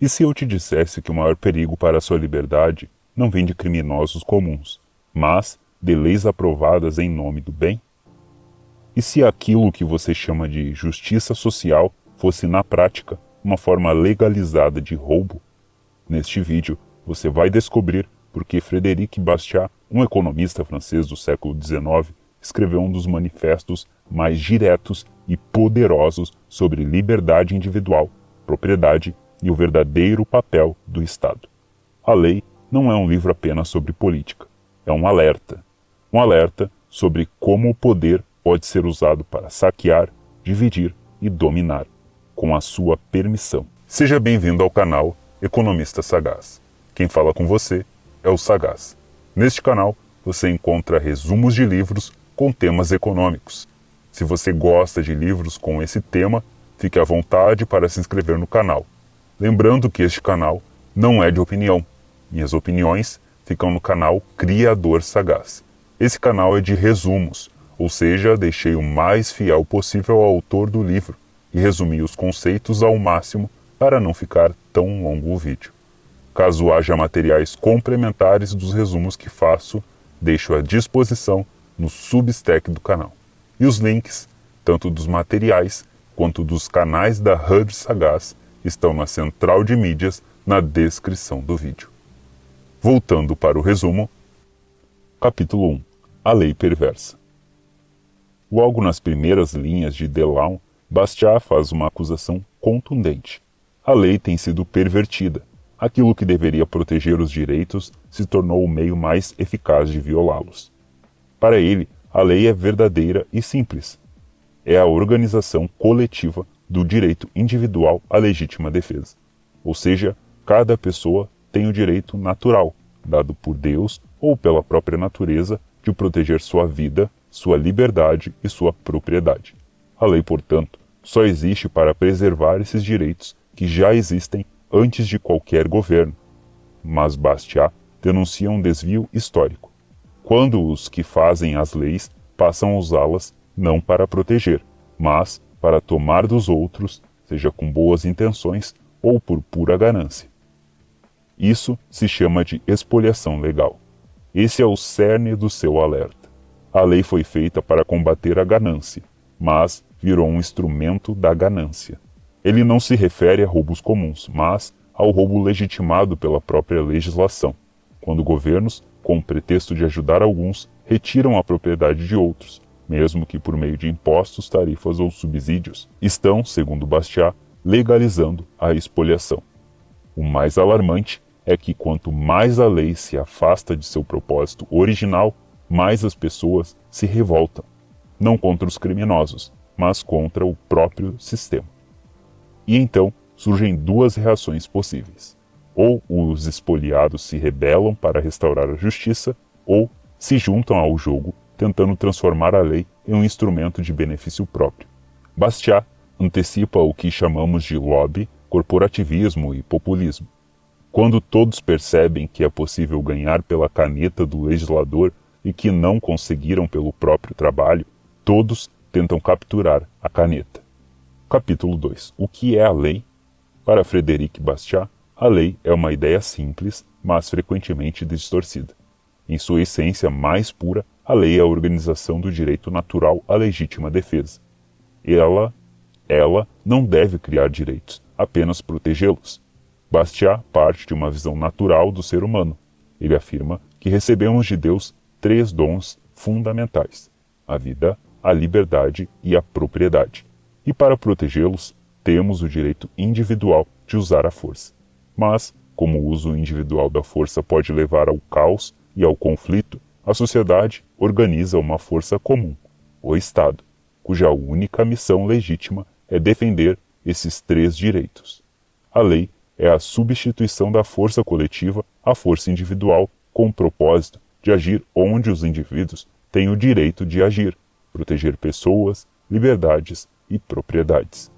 E se eu te dissesse que o maior perigo para a sua liberdade não vem de criminosos comuns, mas de leis aprovadas em nome do bem? E se aquilo que você chama de justiça social fosse, na prática, uma forma legalizada de roubo? Neste vídeo, você vai descobrir por que Frédéric Bastiat, um economista francês do século XIX, escreveu um dos manifestos mais diretos e poderosos sobre liberdade individual, propriedade e o verdadeiro papel do Estado. A lei não é um livro apenas sobre política, é um alerta. Um alerta sobre como o poder pode ser usado para saquear, dividir e dominar, com a sua permissão. Seja bem-vindo ao canal Economista Sagaz. Quem fala com você é o Sagaz. Neste canal você encontra resumos de livros com temas econômicos. Se você gosta de livros com esse tema, fique à vontade para se inscrever no canal. Lembrando que este canal não é de opinião. Minhas opiniões ficam no canal Criador Sagaz. Esse canal é de resumos, ou seja, deixei o mais fiel possível ao autor do livro e resumi os conceitos ao máximo para não ficar tão longo o vídeo. Caso haja materiais complementares dos resumos que faço, deixo à disposição no Substack do canal. E os links, tanto dos materiais quanto dos canais da Hub Sagaz, estão na central de mídias na descrição do vídeo. Voltando para o resumo, capítulo 1. A Lei Perversa. Logo nas primeiras linhas de Delon, Bastiat faz uma acusação contundente. A lei tem sido pervertida. Aquilo que deveria proteger os direitos se tornou o meio mais eficaz de violá-los. Para ele, a lei é verdadeira e simples. É a organização coletiva do direito individual à legítima defesa. Ou seja, cada pessoa tem o direito natural, dado por Deus ou pela própria natureza, de proteger sua vida, sua liberdade e sua propriedade. A lei, portanto, só existe para preservar esses direitos que já existem antes de qualquer governo. Mas Bastiat denuncia um desvio histórico, quando os que fazem as leis passam a usá-las não para proteger, mas para tomar dos outros, seja com boas intenções ou por pura ganância. Isso se chama de expoliação legal. Esse é o cerne do seu alerta. A lei foi feita para combater a ganância, mas virou um instrumento da ganância. Ele não se refere a roubos comuns, mas ao roubo legitimado pela própria legislação, quando governos, com o pretexto de ajudar alguns, retiram a propriedade de outros, mesmo que por meio de impostos, tarifas ou subsídios, estão, segundo Bastiat, legalizando a expoliação. O mais alarmante é que quanto mais a lei se afasta de seu propósito original, mais as pessoas se revoltam, não contra os criminosos, mas contra o próprio sistema. E então surgem duas reações possíveis. Ou os expoliados se rebelam para restaurar a justiça, ou se juntam ao jogo, tentando transformar a lei em um instrumento de benefício próprio. Bastiat antecipa o que chamamos de lobby, corporativismo e populismo. Quando todos percebem que é possível ganhar pela caneta do legislador e que não conseguiram pelo próprio trabalho, todos tentam capturar a caneta. Capítulo 2. O que é a lei? Para Frédéric Bastiat, a lei é uma ideia simples, mas frequentemente distorcida. Em sua essência mais pura, a lei é a organização do direito natural à legítima defesa. Ela não deve criar direitos, apenas protegê-los. Bastiat parte de uma visão natural do ser humano. Ele afirma que recebemos de Deus 3 dons fundamentais: a vida, a liberdade e a propriedade. E para protegê-los, temos o direito individual de usar a força. Mas, como o uso individual da força pode levar ao caos e ao conflito, a sociedade organiza uma força comum, o Estado, cuja única missão legítima é defender esses 3 direitos. A lei é a substituição da força coletiva à força individual com o propósito de agir onde os indivíduos têm o direito de agir, proteger pessoas, liberdades e propriedades.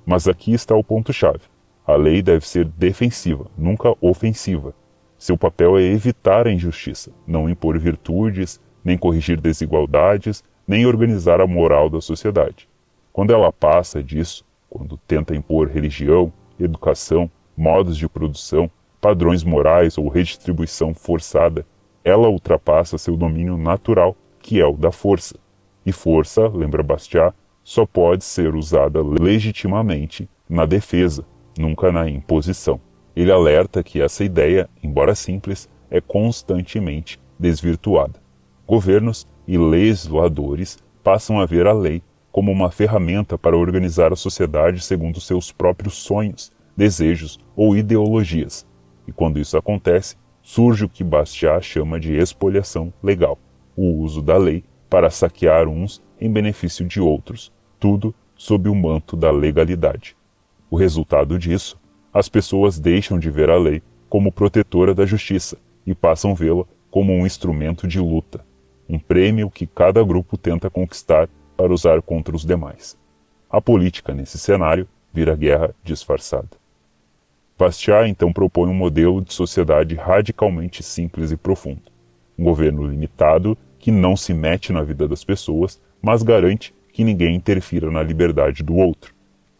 Mas aqui está o ponto-chave. A lei deve ser defensiva, nunca ofensiva. Seu papel é evitar a injustiça, não impor virtudes, nem corrigir desigualdades, nem organizar a moral da sociedade. Quando ela passa disso, quando tenta impor religião, educação, modos de produção, padrões morais ou redistribuição forçada, ela ultrapassa seu domínio natural, que é o da força. E força, lembra Bastiat, só pode ser usada legitimamente na defesa, nunca na imposição. Ele alerta que essa ideia, embora simples, é constantemente desvirtuada. Governos e legisladores passam a ver a lei como uma ferramenta para organizar a sociedade segundo seus próprios sonhos, desejos ou ideologias. E quando isso acontece, surge o que Bastiat chama de expoliação legal, o uso da lei para saquear uns em benefício de outros, tudo sob o manto da legalidade. O resultado disso, as pessoas deixam de ver a lei como protetora da justiça e passam a vê-la como um instrumento de luta, um prêmio que cada grupo tenta conquistar para usar contra os demais. A política, nesse cenário, vira guerra disfarçada. Bastiat então propõe um modelo de sociedade radicalmente simples e profundo. Um governo limitado que não se mete na vida das pessoas, mas garante que ninguém interfira na liberdade do outro.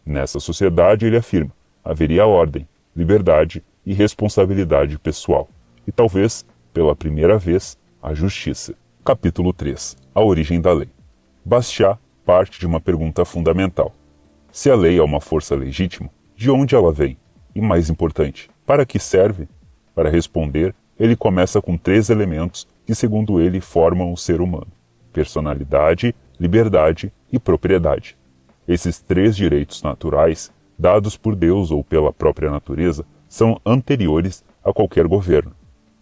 Nessa sociedade, ele afirma, haveria ordem, liberdade e responsabilidade pessoal. E talvez, pela primeira vez, a justiça. Capítulo 3. A origem da lei. Bastiat parte de uma pergunta fundamental. Se a lei é uma força legítima, de onde ela vem? E mais importante, para que serve? Para responder, ele começa com 3 elementos que, segundo ele, formam o ser humano: personalidade, liberdade e propriedade. Esses 3 direitos naturais, dados por Deus ou pela própria natureza, são anteriores a qualquer governo.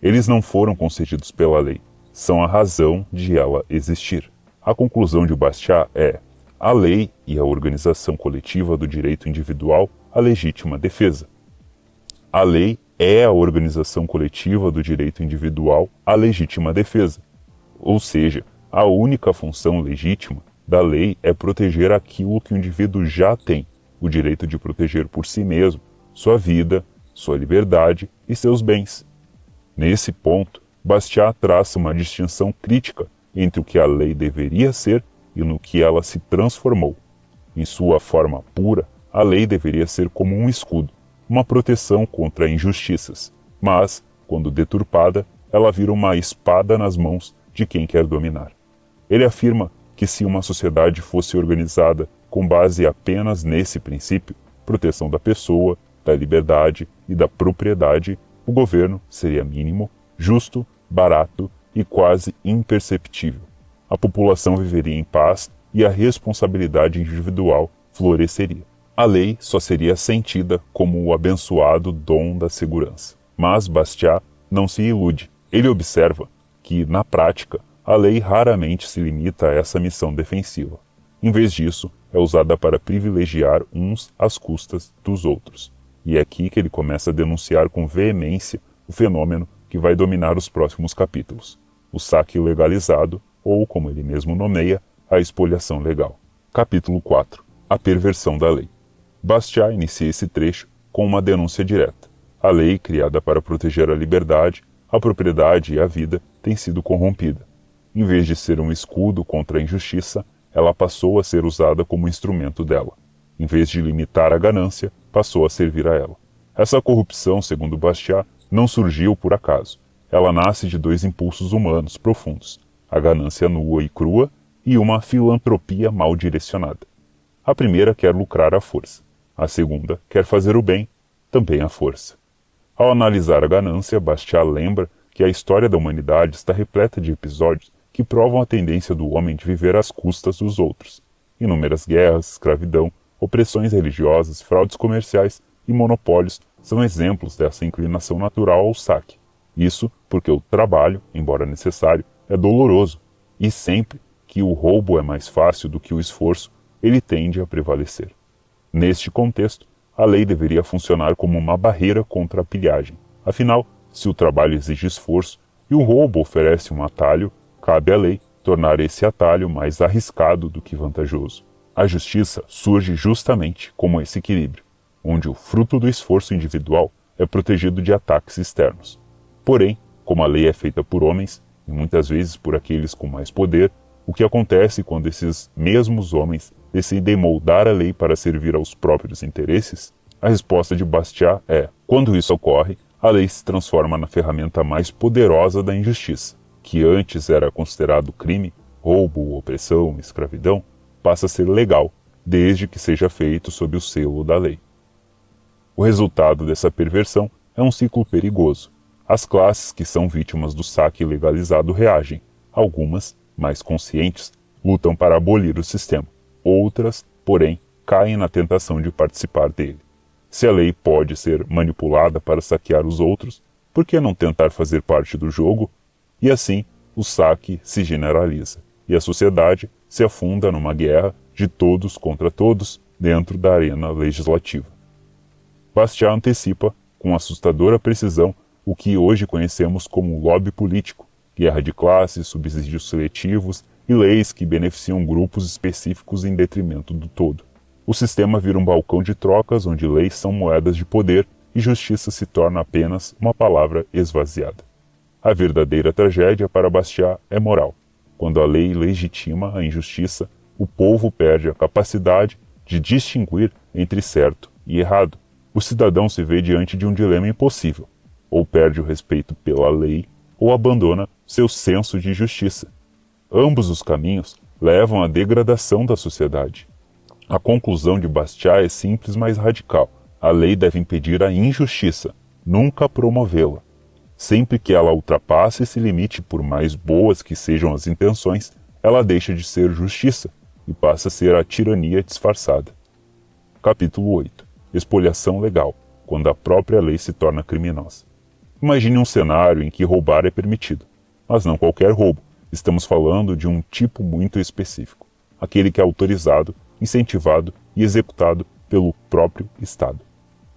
Eles não foram concedidos pela lei, são a razão de ela existir. A conclusão de Bastiat é: a lei e a organização coletiva do direito individual, a legítima defesa. A lei é a organização coletiva do direito individual, a legítima defesa. Ou seja, a única função legítima da lei é proteger aquilo que o indivíduo já tem, o direito de proteger por si mesmo, sua vida, sua liberdade e seus bens. Nesse ponto, Bastiat traça uma distinção crítica entre o que a lei deveria ser e no que ela se transformou. Em sua forma pura, a lei deveria ser como um escudo, uma proteção contra injustiças, mas, quando deturpada, ela vira uma espada nas mãos de quem quer dominar. Ele afirma que se uma sociedade fosse organizada com base apenas nesse princípio, proteção da pessoa, da liberdade e da propriedade, o governo seria mínimo, justo, barato e quase imperceptível. A população viveria em paz e a responsabilidade individual floresceria. A lei só seria sentida como o abençoado dom da segurança. Mas Bastiat não se ilude. Ele observa que, na prática, a lei raramente se limita a essa missão defensiva. Em vez disso, é usada para privilegiar uns às custas dos outros. E é aqui que ele começa a denunciar com veemência o fenômeno que vai dominar os próximos capítulos: o saque legalizado, ou, como ele mesmo nomeia, a expoliação legal. Capítulo 4. A perversão da lei. Bastiat inicia esse trecho com uma denúncia direta. A lei, criada para proteger a liberdade, a propriedade e a vida, tem sido corrompida. Em vez de ser um escudo contra a injustiça, ela passou a ser usada como instrumento dela. Em vez de limitar a ganância, passou a servir a ela. Essa corrupção, segundo Bastiat, não surgiu por acaso. Ela nasce de 2 impulsos humanos profundos: a ganância nua e crua e uma filantropia mal direcionada. A primeira quer lucrar à força. A segunda quer fazer o bem, também à força. Ao analisar a ganância, Bastiat lembra que a história da humanidade está repleta de episódios que provam a tendência do homem de viver às custas dos outros. Inúmeras guerras, escravidão, opressões religiosas, fraudes comerciais e monopólios são exemplos dessa inclinação natural ao saque. Isso porque o trabalho, embora necessário, é doloroso, e sempre que o roubo é mais fácil do que o esforço, ele tende a prevalecer. Neste contexto, a lei deveria funcionar como uma barreira contra a pilhagem. Afinal, se o trabalho exige esforço e o roubo oferece um atalho, cabe à lei tornar esse atalho mais arriscado do que vantajoso. A justiça surge justamente como esse equilíbrio, onde o fruto do esforço individual é protegido de ataques externos. Porém, como a lei é feita por homens, e muitas vezes por aqueles com mais poder, o que acontece quando esses mesmos homens decidem moldar a lei para servir aos próprios interesses? A resposta de Bastiat é: quando isso ocorre, a lei se transforma na ferramenta mais poderosa da injustiça, que antes era considerado crime, roubo, opressão, escravidão, passa a ser legal, desde que seja feito sob o selo da lei. O resultado dessa perversão é um ciclo perigoso. As classes que são vítimas do saque legalizado reagem. Algumas, mais conscientes, lutam para abolir o sistema. Outras, porém, caem na tentação de participar dele. Se a lei pode ser manipulada para saquear os outros, por que não tentar fazer parte do jogo? E assim, o saque se generaliza, e a sociedade se afunda numa guerra de todos contra todos dentro da arena legislativa. Bastiat antecipa, com assustadora precisão, o que hoje conhecemos como lobby político, guerra de classes, subsídios seletivos e leis que beneficiam grupos específicos em detrimento do todo. O sistema vira um balcão de trocas onde leis são moedas de poder e justiça se torna apenas uma palavra esvaziada. A verdadeira tragédia para Bastiat é moral. Quando a lei legitima a injustiça, o povo perde a capacidade de distinguir entre certo e errado. O cidadão se vê diante de um dilema impossível: ou perde o respeito pela lei, ou abandona seu senso de justiça. Ambos os caminhos levam à degradação da sociedade. A conclusão de Bastiat é simples, mas radical. A lei deve impedir a injustiça, nunca promovê-la. Sempre que ela ultrapasse esse limite, por mais boas que sejam as intenções, ela deixa de ser justiça e passa a ser a tirania disfarçada. Capítulo 8. Expoliação legal, quando a própria lei se torna criminosa. Imagine um cenário em que roubar é permitido, mas não qualquer roubo. Estamos falando de um tipo muito específico, aquele que é autorizado, incentivado e executado pelo próprio Estado.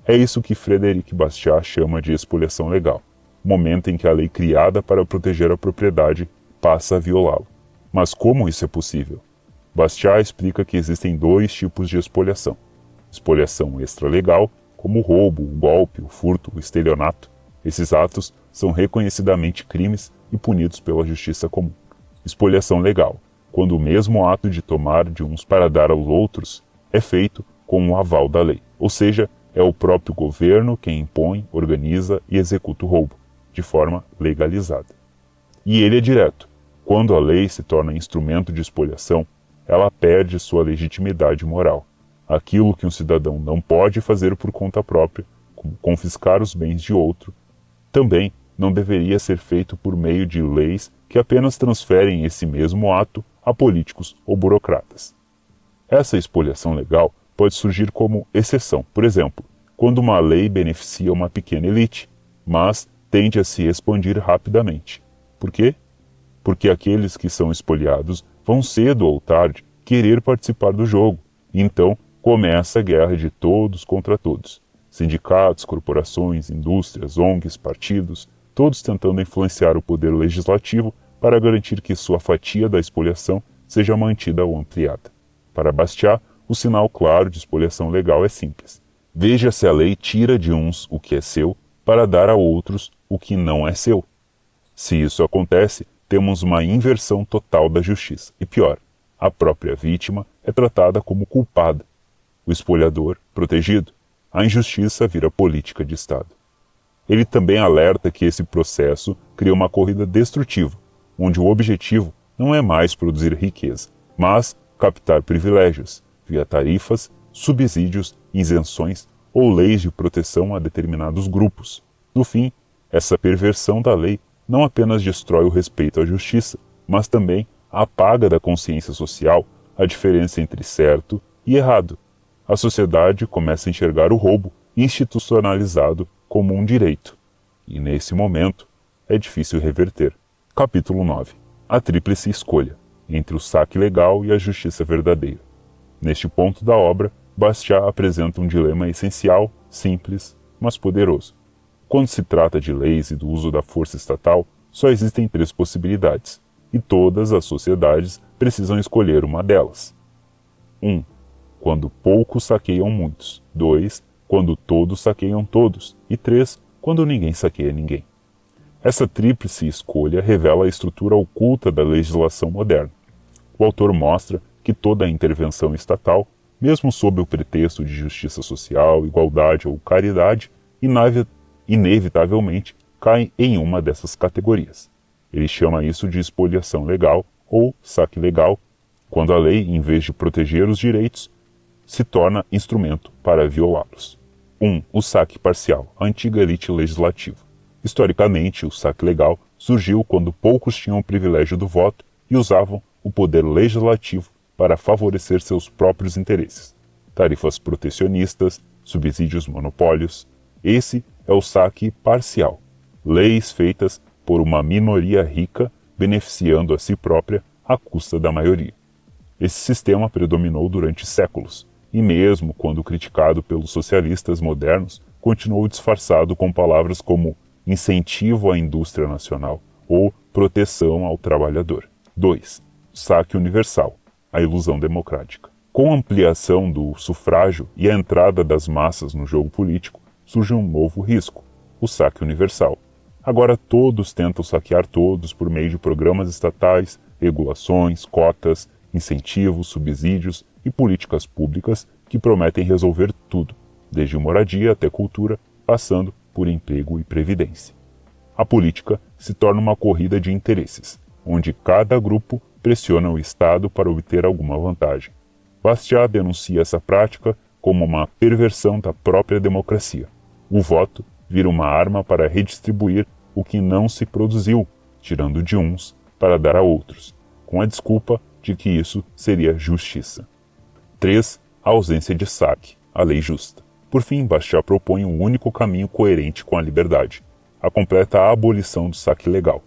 É isso que Frédéric Bastiat chama de expoliação legal, momento em que a lei criada para proteger a propriedade passa a violá-lo. Mas como isso é possível? Bastiat explica que existem dois tipos de expoliação: expoliação extralegal, como o roubo, o golpe, o furto, o estelionato. Esses atos são reconhecidamente crimes e punidos pela justiça comum. Expoliação legal, quando o mesmo ato de tomar de uns para dar aos outros é feito com o aval da lei, ou seja, é o próprio governo quem impõe, organiza e executa o roubo, de forma legalizada. E ele é direto. Quando a lei se torna instrumento de expoliação, ela perde sua legitimidade moral. Aquilo que um cidadão não pode fazer por conta própria, como confiscar os bens de outro, também não deveria ser feito por meio de leis que apenas transferem esse mesmo ato a políticos ou burocratas. Essa expoliação legal pode surgir como exceção, por exemplo, quando uma lei beneficia uma pequena elite, mas tende a se expandir rapidamente. Por quê? Porque aqueles que são expoliados vão cedo ou tarde querer participar do jogo, e então começa a guerra de todos contra todos. Sindicatos, corporações, indústrias, ONGs, partidos, todos tentando influenciar o poder legislativo para garantir que sua fatia da expoliação seja mantida ou ampliada. Para Bastiat, o sinal claro de expoliação legal é simples. Veja se a lei tira de uns o que é seu para dar a outros o que não é seu. Se isso acontece, temos uma inversão total da justiça. E pior, a própria vítima é tratada como culpada. O espoliador, protegido. A injustiça vira política de Estado. Ele também alerta que esse processo cria uma corrida destrutiva, onde o objetivo não é mais produzir riqueza, mas captar privilégios, via tarifas, subsídios, isenções ou leis de proteção a determinados grupos. No fim, essa perversão da lei não apenas destrói o respeito à justiça, mas também apaga da consciência social a diferença entre certo e errado. A sociedade começa a enxergar o roubo institucionalizado como um direito. E nesse momento, é difícil reverter. Capítulo 9. A tríplice escolha, entre o saque legal e a justiça verdadeira. Neste ponto da obra, Bastiat apresenta um dilema essencial, simples, mas poderoso. Quando se trata de leis e do uso da força estatal, só existem 3 possibilidades, e todas as sociedades precisam escolher uma delas. 1. Quando poucos saqueiam muitos. 2. Quando todos saqueiam todos. E 3. Quando ninguém saqueia ninguém. Essa tríplice escolha revela a estrutura oculta da legislação moderna. O autor mostra que toda a intervenção estatal, mesmo sob o pretexto de justiça social, igualdade ou caridade, inevitavelmente cai em uma dessas categorias. Ele chama isso de expoliação legal ou saque legal, quando a lei, em vez de proteger os direitos, se torna instrumento para violá-los. 1. O saque parcial, a antiga elite legislativa. Historicamente, o saque legal surgiu quando poucos tinham o privilégio do voto e usavam o poder legislativo para favorecer seus próprios interesses. Tarifas protecionistas, subsídios monopólios. Esse é o saque parcial. Leis feitas por uma minoria rica beneficiando a si própria à custa da maioria. Esse sistema predominou durante séculos, e mesmo quando criticado pelos socialistas modernos, continuou disfarçado com palavras como incentivo à indústria nacional ou proteção ao trabalhador. 2. Saque universal, a ilusão democrática. Com a ampliação do sufrágio e a entrada das massas no jogo político, surge um novo risco, o saque universal. Agora todos tentam saquear todos por meio de programas estatais, regulações, cotas, incentivos, subsídios e políticas públicas que prometem resolver tudo, desde moradia até cultura, passando por emprego e previdência. A política se torna uma corrida de interesses, onde cada grupo pressiona o Estado para obter alguma vantagem. Bastiat denuncia essa prática como uma perversão da própria democracia. O voto vira uma arma para redistribuir o que não se produziu, tirando de uns para dar a outros, com a desculpa de que isso seria justiça. 3. A ausência de saque, a lei justa. Por fim, Bastiat propõe um único caminho coerente com a liberdade, a completa abolição do saque legal.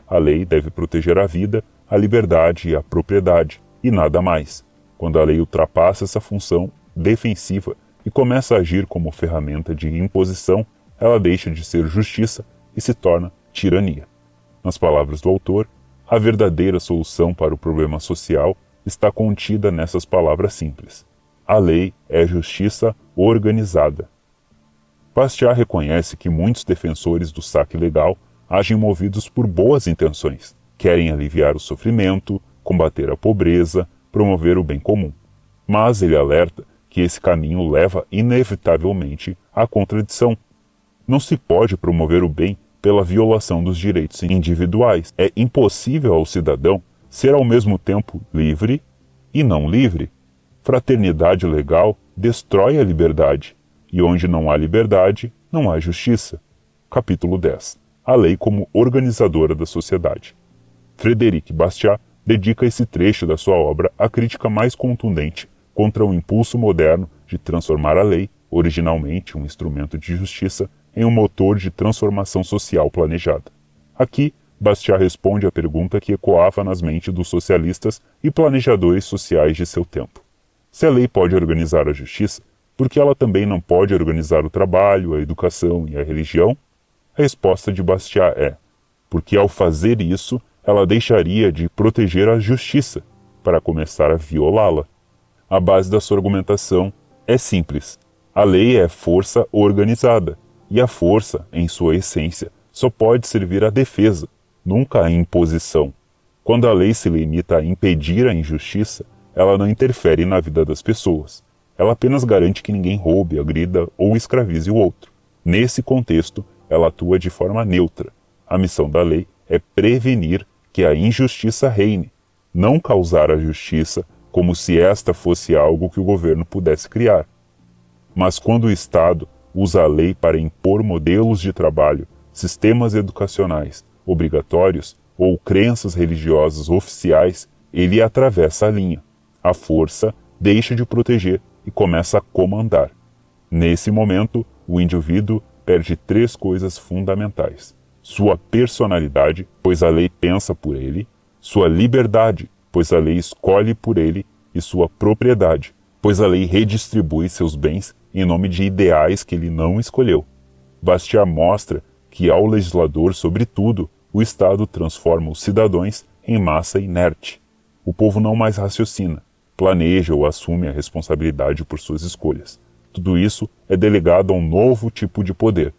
A lei deve proteger a vida, a liberdade e a propriedade, e nada mais. Quando a lei ultrapassa essa função defensiva e começa a agir como ferramenta de imposição, ela deixa de ser justiça e se torna tirania. Nas palavras do autor, a verdadeira solução para o problema social está contida nessas palavras simples. A lei é justiça organizada. Bastiat reconhece que muitos defensores do saque legal agem movidos por boas intenções. Querem aliviar o sofrimento, combater a pobreza, promover o bem comum. Mas ele alerta que esse caminho leva inevitavelmente à contradição. Não se pode promover o bem pela violação dos direitos individuais. É impossível ao cidadão ser ao mesmo tempo livre e não livre. Fraternidade legal destrói a liberdade, e onde não há liberdade, não há justiça. Capítulo 10. A lei como organizadora da sociedade. Frédéric Bastiat dedica esse trecho da sua obra à crítica mais contundente contra o impulso moderno de transformar a lei, originalmente um instrumento de justiça, em um motor de transformação social planejada. Aqui, Bastiat responde à pergunta que ecoava nas mentes dos socialistas e planejadores sociais de seu tempo. Se a lei pode organizar a justiça, por que ela também não pode organizar o trabalho, a educação e a religião? A resposta de Bastiat é: porque ao fazer isso, ela deixaria de proteger a justiça para começar a violá-la. A base da sua argumentação é simples. A lei é força organizada, e a força, em sua essência, só pode servir à defesa, nunca à imposição. Quando a lei se limita a impedir a injustiça, ela não interfere na vida das pessoas. Ela apenas garante que ninguém roube, agrida ou escravize o outro. Nesse contexto, ela atua de forma neutra. A missão da lei é prevenir que a injustiça reine, não causar a justiça como se esta fosse algo que o governo pudesse criar. Mas quando o Estado usa a lei para impor modelos de trabalho, sistemas educacionais obrigatórios ou crenças religiosas oficiais, ele atravessa a linha. A força deixa de proteger e começa a comandar. Nesse momento, o indivíduo perde 3 coisas fundamentais: sua personalidade, pois a lei pensa por ele; sua liberdade, pois a lei escolhe por ele; e sua propriedade, pois a lei redistribui seus bens em nome de ideais que ele não escolheu. Bastiat mostra que, ao legislador sobre tudo, o Estado transforma os cidadãos em massa inerte. O povo não mais raciocina, planeja ou assume a responsabilidade por suas escolhas. Tudo isso é delegado a um novo tipo de poder,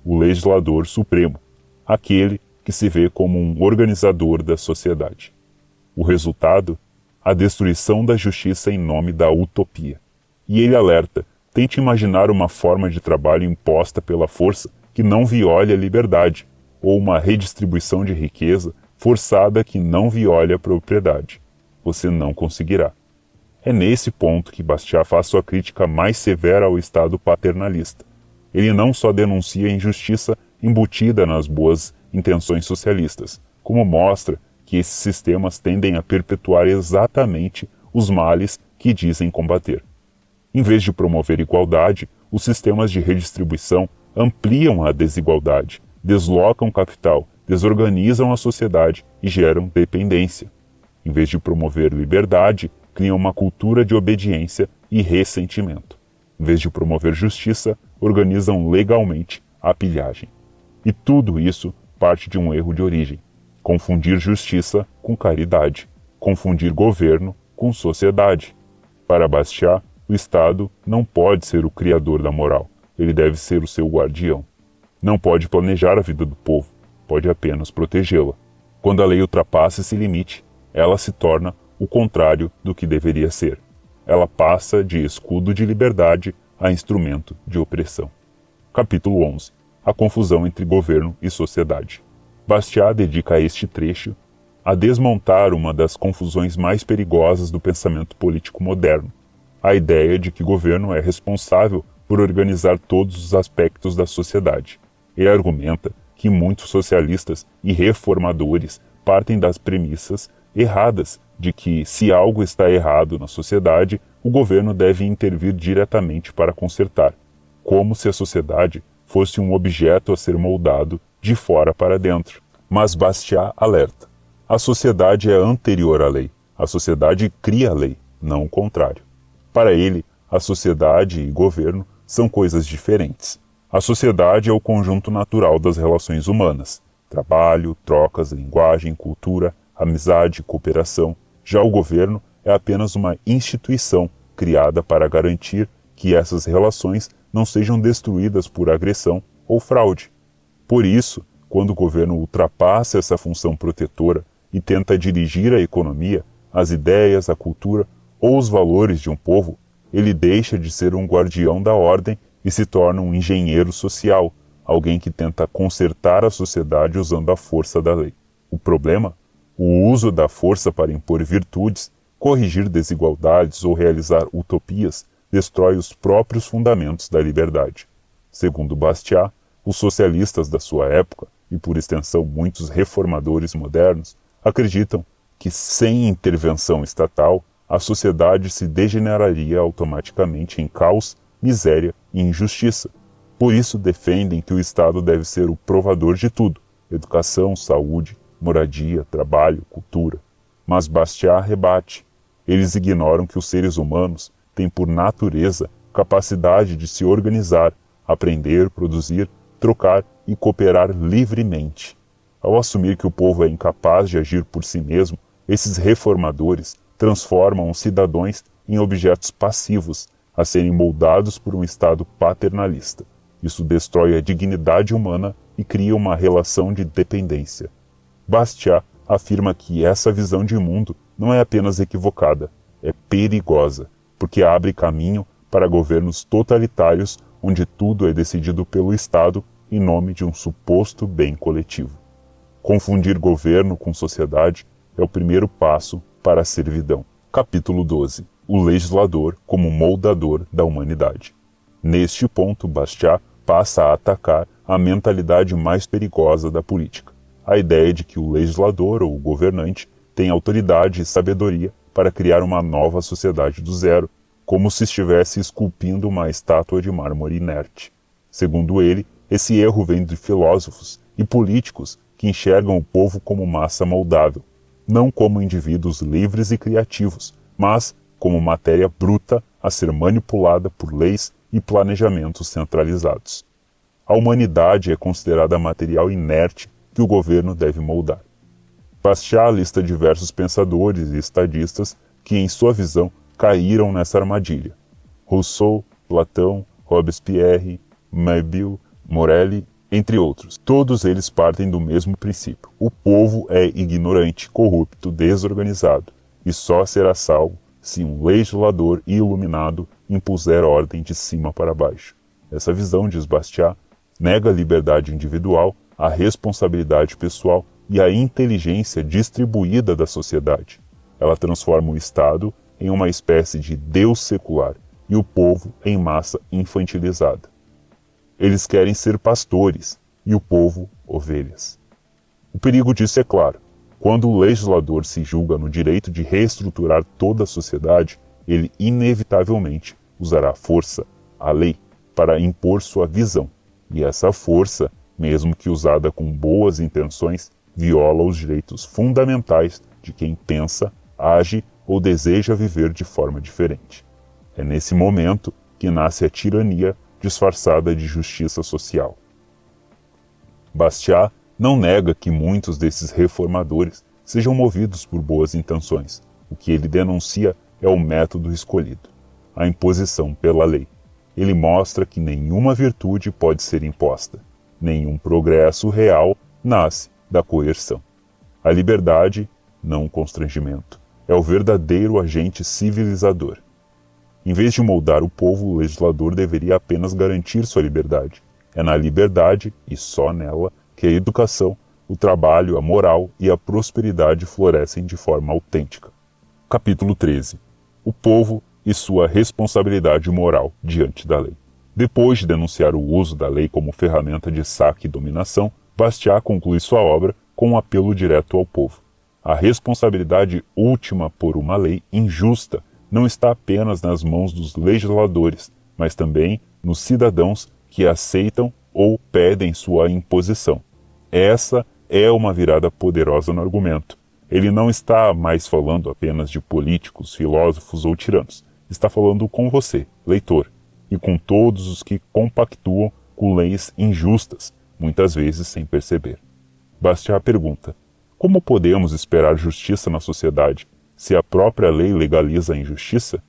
o legislador supremo, aquele que se vê como um organizador da sociedade. O resultado? A destruição da justiça em nome da utopia. E ele alerta: tente imaginar uma forma de trabalho imposta pela força que não viole a liberdade, ou uma redistribuição de riqueza forçada que não viole a propriedade. Você não conseguirá. É nesse ponto que Bastiat faz sua crítica mais severa ao Estado paternalista. Ele não só denuncia a injustiça embutida nas boas intenções socialistas, como mostra que esses sistemas tendem a perpetuar exatamente os males que dizem combater. Em vez de promover igualdade, os sistemas de redistribuição ampliam a desigualdade, deslocam capital, desorganizam a sociedade e geram dependência. Em vez de promover liberdade, criam uma cultura de obediência e ressentimento. Em vez de promover justiça, organizam legalmente a pilhagem. E tudo isso parte de um erro de origem: confundir justiça com caridade, confundir governo com sociedade. Para Bastiat, o Estado não pode ser o criador da moral, ele deve ser o seu guardião. Não pode planejar a vida do povo, pode apenas protegê-la. Quando a lei ultrapassa esse limite, ela se torna o contrário do que deveria ser. Ela passa de escudo de liberdade a instrumento de opressão. Capítulo 11. A confusão entre governo e sociedade. Bastiat dedica a este trecho a desmontar uma das confusões mais perigosas do pensamento político moderno, a ideia de que o governo é responsável por organizar todos os aspectos da sociedade. Ele argumenta que muitos socialistas e reformadores partem das premissas erradas de que, se algo está errado na sociedade, o governo deve intervir diretamente para consertar, como se a sociedade fosse um objeto a ser moldado de fora para dentro. Mas Bastiat alerta: a sociedade é anterior à lei. A sociedade cria a lei, não o contrário. Para ele, a sociedade e governo são coisas diferentes. A sociedade é o conjunto natural das relações humanas: trabalho, trocas, linguagem, cultura, amizade, cooperação. Já o governo é apenas uma instituição criada para garantir que essas relações não sejam destruídas por agressão ou fraude. Por isso, quando o governo ultrapassa essa função protetora e tenta dirigir a economia, as ideias, a cultura ou os valores de um povo, ele deixa de ser um guardião da ordem e se torna um engenheiro social, alguém que tenta consertar a sociedade usando a força da lei. O problema? O uso da força para impor virtudes, corrigir desigualdades ou realizar utopias destrói os próprios fundamentos da liberdade. Segundo Bastiat, os socialistas da sua época, e por extensão muitos reformadores modernos, acreditam que sem intervenção estatal, a sociedade se degeneraria automaticamente em caos, miséria e injustiça. Por isso defendem que o Estado deve ser o provador de tudo: educação, saúde, moradia, trabalho, cultura. Mas Bastiat rebate: eles ignoram que os seres humanos têm por natureza capacidade de se organizar, aprender, produzir, trocar e cooperar livremente. Ao assumir que o povo é incapaz de agir por si mesmo, esses reformadores transformam os cidadãos em objetos passivos, a serem moldados por um Estado paternalista. Isso destrói a dignidade humana e cria uma relação de dependência. Bastiat afirma que essa visão de mundo não é apenas equivocada, é perigosa, porque abre caminho para governos totalitários onde tudo é decidido pelo Estado em nome de um suposto bem coletivo. Confundir governo com sociedade é o primeiro passo para a servidão. Capítulo 12. O legislador como moldador da humanidade. Neste ponto, Bastiat passa a atacar a mentalidade mais perigosa da política: a ideia de que o legislador ou o governante tem autoridade e sabedoria para criar uma nova sociedade do zero, como se estivesse esculpindo uma estátua de mármore inerte. Segundo ele, esse erro vem de filósofos e políticos que enxergam o povo como massa moldável, não como indivíduos livres e criativos, mas como matéria bruta a ser manipulada por leis e planejamentos centralizados. A humanidade é considerada material inerte que o governo deve moldar. Bastiat lista diversos pensadores e estadistas que, em sua visão, caíram nessa armadilha: Rousseau, Platão, Robespierre, Mabille, Morelli, entre outros. Todos eles partem do mesmo princípio: o povo é ignorante, corrupto, desorganizado, e só será salvo se um legislador iluminado impuser ordem de cima para baixo. Essa visão, diz Bastiat, nega a liberdade individual, a responsabilidade pessoal e a inteligência distribuída da sociedade. Ela transforma o Estado em uma espécie de Deus secular e o povo em massa infantilizada. Eles querem ser pastores e o povo ovelhas. O perigo disso é claro. Quando o legislador se julga no direito de reestruturar toda a sociedade, ele inevitavelmente usará a força, a lei, para impor sua visão. E essa força, mesmo que usada com boas intenções, viola os direitos fundamentais de quem pensa, age ou deseja viver de forma diferente. É nesse momento que nasce a tirania disfarçada de justiça social. Bastiat não nega que muitos desses reformadores sejam movidos por boas intenções. O que ele denuncia é o método escolhido, a imposição pela lei. Ele mostra que nenhuma virtude pode ser imposta, nenhum progresso real nasce da coerção. A liberdade, não o constrangimento, é o verdadeiro agente civilizador. Em vez de moldar o povo, o legislador deveria apenas garantir sua liberdade. É na liberdade, e só nela, que a educação, o trabalho, a moral e a prosperidade florescem de forma autêntica. Capítulo 13. O povo e sua responsabilidade moral diante da lei. Depois de denunciar o uso da lei como ferramenta de saque e dominação, Bastiat conclui sua obra com um apelo direto ao povo. A responsabilidade última por uma lei injusta não está apenas nas mãos dos legisladores, mas também nos cidadãos que aceitam ou pedem sua imposição. Essa é uma virada poderosa no argumento. Ele não está mais falando apenas de políticos, filósofos ou tiranos. Está falando com você, leitor, e com todos os que compactuam com leis injustas, muitas vezes sem perceber. Bastiat pergunta: como podemos esperar justiça na sociedade se a própria lei legaliza a injustiça?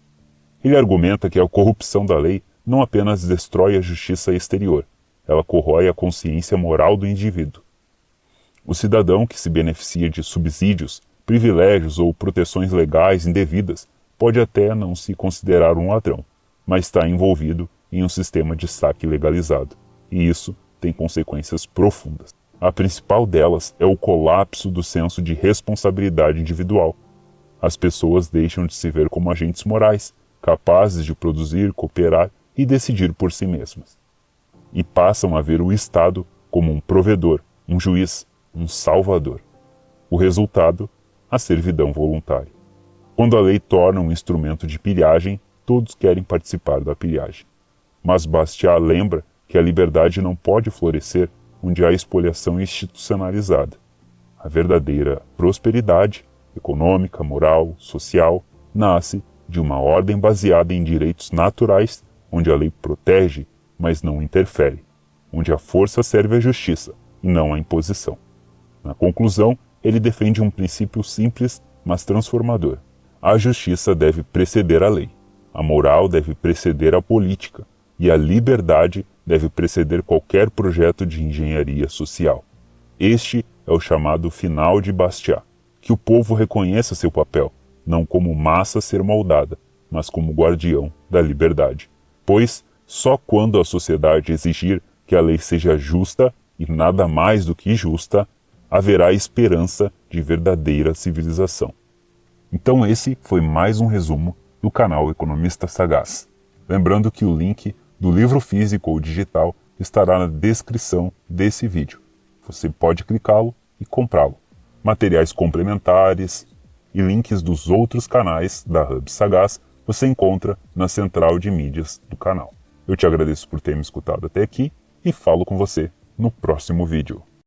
Ele argumenta que a corrupção da lei não apenas destrói a justiça exterior, ela corrói a consciência moral do indivíduo. O cidadão que se beneficia de subsídios, privilégios ou proteções legais indevidas pode até não se considerar um ladrão, mas está envolvido em um sistema de saque legalizado, e isso tem consequências profundas. A principal delas é o colapso do senso de responsabilidade individual. As pessoas deixam de se ver como agentes morais, capazes de produzir, cooperar e decidir por si mesmas. E passam a ver o Estado como um provedor, um juiz, um salvador. O resultado, a servidão voluntária. Quando a lei torna um instrumento de pilhagem, todos querem participar da pilhagem. Mas Bastiat lembra que a liberdade não pode florescer onde há espoliação institucionalizada. A verdadeira prosperidade econômica, moral, social, nasce de uma ordem baseada em direitos naturais, onde a lei protege, mas não interfere, onde a força serve à justiça e não à imposição. Na conclusão, ele defende um princípio simples, mas transformador. A justiça deve preceder a lei, a moral deve preceder a política, e a liberdade deve preceder qualquer projeto de engenharia social. Este é o chamado final de Bastiat. Que o povo reconheça seu papel, não como massa a ser moldada, mas como guardião da liberdade. Pois, só quando a sociedade exigir que a lei seja justa, e nada mais do que justa, haverá esperança de verdadeira civilização. Então esse foi mais um resumo do canal Economista Sagaz. Lembrando que o link do livro físico ou digital estará na descrição desse vídeo. Você pode clicá-lo e comprá-lo. Materiais complementares e links dos outros canais da Hub Sagaz você encontra na central de mídias do canal. Eu te agradeço por ter me escutado até aqui e falo com você no próximo vídeo.